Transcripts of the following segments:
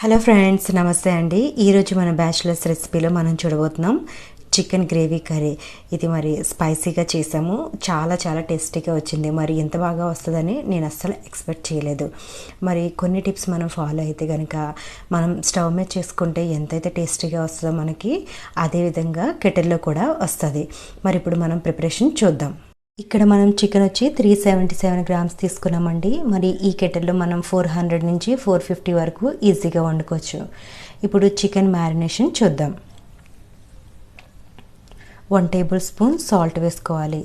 Hello friends, నమస్తే అండి. ఈరోజు మన బ్యాచిలర్స్ రెసిపీలో మనం చూడబోతున్నాం చికెన్ గ్రేవీ కర్రీ. ఇది మరి స్పైసీగా చేసాము, చాలా చాలా టేస్టీగా వచ్చింది. మరి ఎంత బాగా వస్తుందని నేను అస్సలు ఎక్స్పెక్ట్ చేయలేదు. మరి కొన్ని టిప్స్ మనం ఫాలో అయితే కనుక మనం స్టవ్ మీద చేసుకుంటే ఎంతైతే టేస్టీగా వస్తుందో మనకి అదేవిధంగా కెటిల్లో కూడా వస్తుంది. మరి ఇప్పుడు మనం ప్రిపరేషన్ చూద్దాం. ఇక్కడ మనం చికెన్ వచ్చి 377 గ్రామ్స్ తీసుకున్నామండి. మరి ఈ కెటిల్లో మనం 400 నుంచి 450 వరకు ఈజీగా వండుకోవచ్చు. ఇప్పుడు చికెన్ మ్యారినేషన్ చూద్దాం. 1 టేబుల్ స్పూన్ సాల్ట్ వేసుకోవాలి.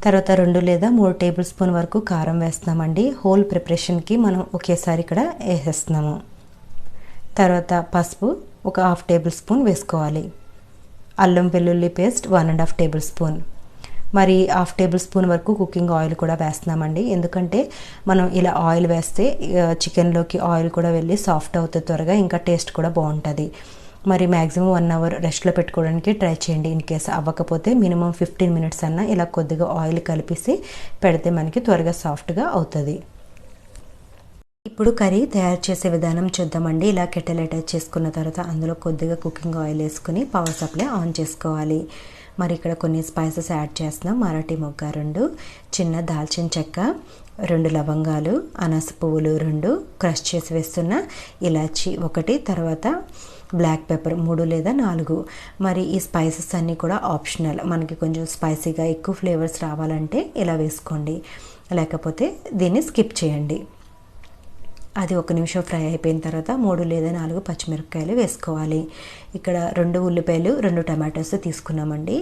తర్వాత 2 లేదా 3 టేబుల్ స్పూన్ వరకు కారం వేస్తున్నామండి. హోల్ ప్రిపరేషన్కి మనం ఒకేసారి ఇక్కడ వేసేస్తున్నాము. తర్వాత పసుపు ఒక 1/2 టేబుల్ స్పూన్ వేసుకోవాలి. అల్లం వెల్లుల్లి పేస్ట్ 1.5 టేబుల్ స్పూన్. మరి 1/2 టేబుల్ స్పూన్ వరకు కుకింగ్ ఆయిల్ కూడా వేస్తున్నామండి. ఎందుకంటే మనం ఇలా ఆయిల్ వేస్తే చికెన్లోకి ఆయిల్ కూడా వెళ్ళి సాఫ్ట్ అవుతుంది త్వరగా, ఇంకా టేస్ట్ కూడా బాగుంటుంది. మరి మ్యాక్సిమం 1 అవర్ రెస్ట్లో పెట్టుకోవడానికి ట్రై చేయండి. ఇన్ కేసు అవ్వకపోతే మినిమం 15 మినిట్స్ అన్నా ఇలా కొద్దిగా ఆయిల్ కలిపేసి పెడితే మనకి త్వరగా సాఫ్ట్గా అవుతుంది. ఇప్పుడు కర్రీ తయారు చేసే విధానం చూద్దామండి. ఇలా కెటిల్ అటాచ్ చేసుకున్న తర్వాత అందులో కొద్దిగా కుకింగ్ ఆయిల్ వేసుకుని పవర్ సప్లై ఆన్ చేసుకోవాలి. మరి ఇక్కడ కొన్ని స్పైసెస్ యాడ్ చేస్తున్నాం. మరాఠీ మొగ్గ 2, చిన్న దాల్చిన చెక్క 2 లవంగాలు, అనాస పువ్వులు 2, క్రష్ చేసి వేస్తున్న ఇలాచి 1, తర్వాత బ్లాక్ పెప్పర్ 3 లేదా 4. మరి ఈ స్పైసెస్ అన్నీ కూడా ఆప్షనల్. మనకి కొంచెం స్పైసీగా ఎక్కువ ఫ్లేవర్స్ రావాలంటే ఇలా వేసుకోండి, లేకపోతే దీన్ని స్కిప్ చేయండి. అది 1 నిమిషం ఫ్రై అయిపోయిన తర్వాత 3 లేదా 4 పచ్చిమిరపకాయలు వేసుకోవాలి. ఇక్కడ 2 ఉల్లిపాయలు 2 టమాటోస్ తీసుకున్నామండి.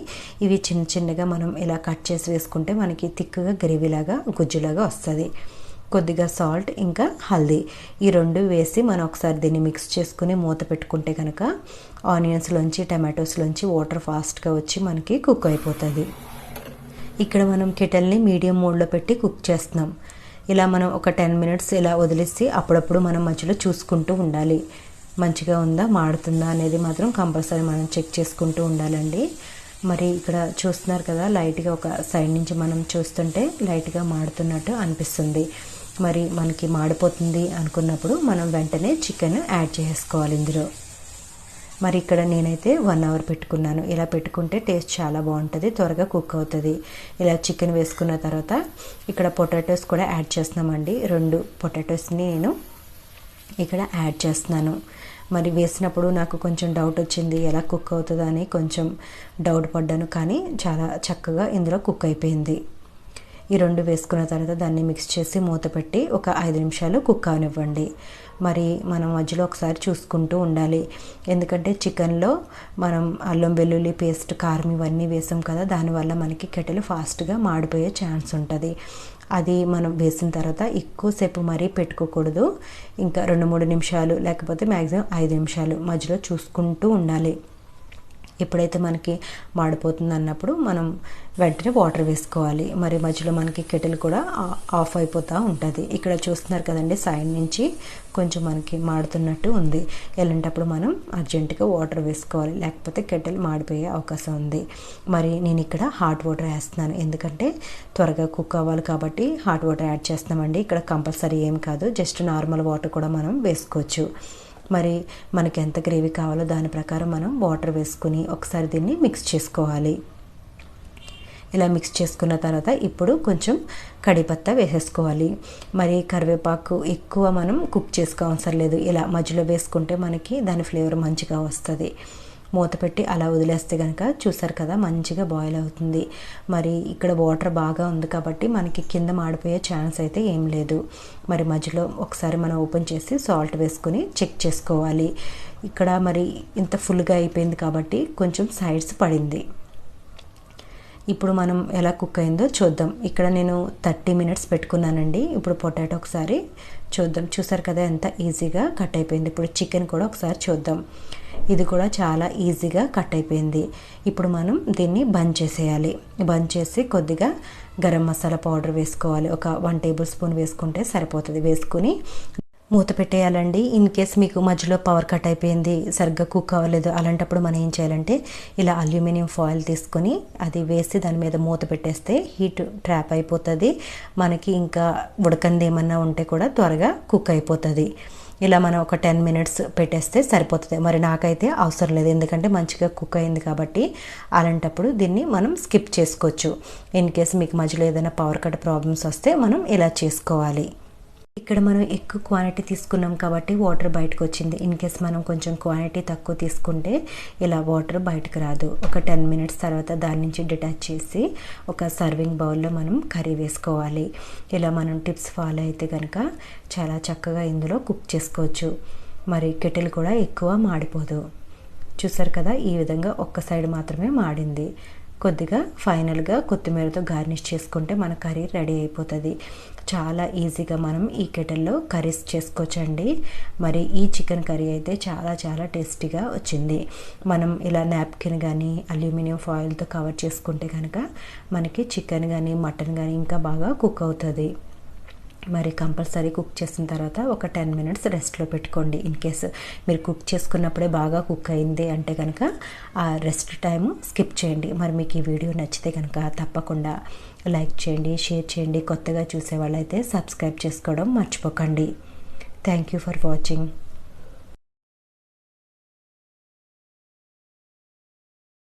ఇవి చిన్న చిన్నగా మనం ఇలా కట్ చేసి వేసుకుంటే మనకి థిక్గా గ్రేవీలాగా గుజ్జులాగా వస్తుంది. కొద్దిగా సాల్ట్, ఇంకా హల్దీ, ఈ 2 వేసి మనం ఒకసారి దీన్ని మిక్స్ చేసుకుని మూత పెట్టుకుంటే కనుక ఆనియన్స్లోంచి టమాటోస్లోంచి వాటర్ ఫాస్ట్గా వచ్చి మనకి కుక్ అయిపోతుంది. ఇక్కడ మనం కెటిల్ని మీడియం మోడ్లో పెట్టి కుక్ చేస్తున్నాం. ఇలా మనం ఒక 10 మినిట్స్ ఇలా వదిలేసి అప్పుడప్పుడు మనం మధ్యలో చూసుకుంటూ ఉండాలి. మంచిగా ఉందా, మాడుతుందా అనేది మాత్రం కంపల్సరీ మనం చెక్ చేసుకుంటూ ఉండాలండి. మరి ఇక్కడ చూస్తున్నారు కదా, లైట్గా ఒక సైడ్ నుంచి మనం చూస్తుంటే లైట్గా మాడుతున్నట్టు అనిపిస్తుంది. మరి మనకి మాడిపోతుంది అనుకున్నప్పుడు మనం వెంటనే చికెన్ యాడ్ చేసుకోవాలి ఇందులో. మరి ఇక్కడ నేనైతే 1 అవర్ పెట్టుకున్నాను. ఇలా పెట్టుకుంటే టేస్ట్ చాలా బాగుంటుంది, త్వరగా కుక్ అవుతుంది. ఇలా చికెన్ వేసుకున్న తర్వాత ఇక్కడ పొటాటోస్ కూడా యాడ్ చేస్తున్నామండి. 2 పొటాటోస్ని నేను ఇక్కడ యాడ్ చేస్తున్నాను. మరి వేసినప్పుడు నాకు కొంచెం డౌట్ వచ్చింది, ఎలా కుక్ అవుతుందో అని కొంచెం డౌట్ పడ్డాను, కానీ చాలా చక్కగా ఇందులో కుక్ అయిపోయింది. ఈ 2 వేసుకున్న తర్వాత దాన్ని మిక్స్ చేసి మూత పెట్టి ఒక 5 నిమిషాలు కుక్ అవనివ్వండి. మరి మనం మధ్యలో ఒకసారి చూసుకుంటూ ఉండాలి, ఎందుకంటే చికెన్లో మనం అల్లం వెల్లుల్లి పేస్ట్, కారం ఇవన్నీ వేసాం కదా, దానివల్ల మనకి కెటిల్ ఫాస్ట్గా మాడిపోయే ఛాన్స్ ఉంటుంది. అది మనం వేసిన తర్వాత ఎక్కువసేపు మరీ పెట్టుకోకూడదు. ఇంకా 2-3 నిమిషాలు లేకపోతే మ్యాక్సిమం 5 నిమిషాలు మధ్యలో చూసుకుంటూ ఉండాలి. ఎప్పుడైతే మనకి మాడిపోతుంది అన్నప్పుడు మనం వెంటనే వాటర్ వేసుకోవాలి. మరి మధ్యలో మనకి కెటిల్ కూడా ఆఫ్ అయిపోతూ ఉంటుంది. ఇక్కడ చూస్తున్నారు కదండి, సైడ్ నుంచి కొంచెం మనకి మాడుతున్నట్టు ఉంది. ఇలాంటప్పుడు మనం అర్జెంటుగా వాటర్ వేసుకోవాలి, లేకపోతే కెటిల్ మాడిపోయే అవకాశం ఉంది. మరి నేను ఇక్కడ హాట్ వాటర్ వేస్తున్నాను, ఎందుకంటే త్వరగా కుక్ అవ్వాలి కాబట్టి హాట్ వాటర్ యాడ్ చేస్తున్నామండి. ఇక్కడ కంపల్సరీ ఏం కాదు, జస్ట్ నార్మల్ వాటర్ కూడా మనం వేసుకోవచ్చు. మరి మనకి ఎంత గ్రేవీ కావాలో దాని ప్రకారం మనం వాటర్ వేసుకుని ఒకసారి దీన్ని మిక్స్ చేసుకోవాలి. ఇలా మిక్స్ చేసుకున్న తర్వాత ఇప్పుడు కొంచెం కడిపత్తా వేసేసుకోవాలి. మరి కరివేపాకు ఎక్కువ మనం కుక్ చేసుకోవసరం లేదు, ఇలా మధ్యలో వేసుకుంటే మనకి దాని ఫ్లేవర్ మంచిగా వస్తుంది. మూత పెట్టి అలా వదిలేస్తే కనుక చూసారు కదా, మంచిగా బాయిల్ అవుతుంది. మరి ఇక్కడ వాటర్ బాగా ఉంది కాబట్టి మనకి కింద మాడిపోయే ఛాన్స్ అయితే ఏం లేదు. మరి మధ్యలో ఒకసారి మనం ఓపెన్ చేసి సాల్ట్ వేసుకొని చెక్ చేసుకోవాలి. ఇక్కడ మరి ఇంత ఫుల్గా అయిపోయింది కాబట్టి కొంచెం సైడ్స్ పడింది. ఇప్పుడు మనం ఎలా కుక్ అయిందో చూద్దాం. ఇక్కడ నేను 30 మినిట్స్ పెట్టుకున్నానండి. ఇప్పుడు పొటాటో ఒకసారి చూద్దాం. చూసారు కదా ఎంత ఈజీగా కట్ అయిపోయింది. ఇప్పుడు చికెన్ కూడా ఒకసారి చూద్దాం. ఇది కూడా చాలా ఈజీగా కట్ అయిపోయింది. ఇప్పుడు మనం దీన్ని బంద్ చేసేయాలి. బంద్ చేసి కొద్దిగా గరం మసాలా పౌడర్ వేసుకోవాలి. ఒక 1 టేబుల్ స్పూన్ వేసుకుంటే సరిపోతుంది. వేసుకుని మూత పెట్టేయాలండి. ఇన్ కేస్ మీకు మధ్యలో పవర్ కట్ అయిపోయింది, సరిగ్గా కుక్ అవ్వలేదు, అలాంటప్పుడు మనం ఏం చేయాలంటే ఇలా అల్యూమినియం ఫాయిల్ తీసుకొని అది వేసి దాని మీద మూత పెట్టేస్తే హీట్ ట్రాప్ అయిపోతుంది. మనకి ఇంకా ఉడకంది ఏమన్నా ఉంటే కూడా త్వరగా కుక్ అయిపోతుంది. ఇలా మనం ఒక 10 మినిట్స్ పెట్టేస్తే సరిపోతుంది. మరి నాకైతే అవసరం లేదు, ఎందుకంటే మంచిగా కుక్ అయింది కాబట్టి. అలాంటప్పుడు దీన్ని మనం స్కిప్ చేసుకోవచ్చు. ఇన్ కేస్ మీకు మధ్యలో ఏదైనా పవర్ కట్ ప్రాబ్లమ్స్ వస్తే మనం ఇలా చేసుకోవాలి. ఇక్కడ మనం ఎక్కువ క్వాంటిటీ తీసుకున్నాం కాబట్టి వాటర్ బయటకు వచ్చింది. ఇన్ కేస్ మనం కొంచెం క్వాంటిటీ తక్కువ తీసుకుంటే ఇలా వాటర్ బయటకు రాదు. ఒక 10 మినిట్స్ తర్వాత దాని నుంచి డిటాచ్ చేసి ఒక సర్వింగ్ బౌల్లో మనం కర్రీ వేసుకోవాలి. ఇలా మనం టిప్స్ ఫాలో అయితే కనుక చాలా చక్కగా ఇందులో కుక్ చేసుకోవచ్చు. మరి కెటిల్ కూడా ఎక్కువ మాడిపోదు. చూసారు కదా, ఈ విధంగా ఒక్క సైడ్ మాత్రమే మాడింది. కొద్దిగా ఫైనల్గా కొత్తిమీరతో గార్నిష్ చేసుకుంటే మన కర్రీ రెడీ అయిపోతుంది. చాలా ఈజీగా మనం ఈ కెటిల్లో కర్రీస్ చేసుకోవచ్చండి. మరి ఈ చికెన్ కర్రీ అయితే చాలా చాలా టేస్టీగా వచ్చింది. మనం ఇలా నాప్కిన్ కానీ అల్యూమినియం ఫాయిల్తో కవర్ చేసుకుంటే కనుక మనకి చికెన్ కానీ మటన్ కానీ ఇంకా బాగా కుక్ అవుతుంది. మరి కంపల్సరీ కుక్ చేసిన తర్వాత ఒక 10 మినిట్స్ రెస్ట్లో పెట్టుకోండి. ఇన్ కేస్ మీరు కుక్ చేసుకున్నప్పుడే బాగా కుక్ అయింది అంటే కనుక ఆ రెస్ట్ టైము స్కిప్ చేయండి. మరి మీకు ఈ వీడియో నచ్చితే కనుక తప్పకుండా లైక్ చేయండి, షేర్ చేయండి. కొత్తగా చూసే వాళ్ళైతే సబ్స్క్రైబ్ చేసుకోవడం మర్చిపోకండి. Thank you for watching.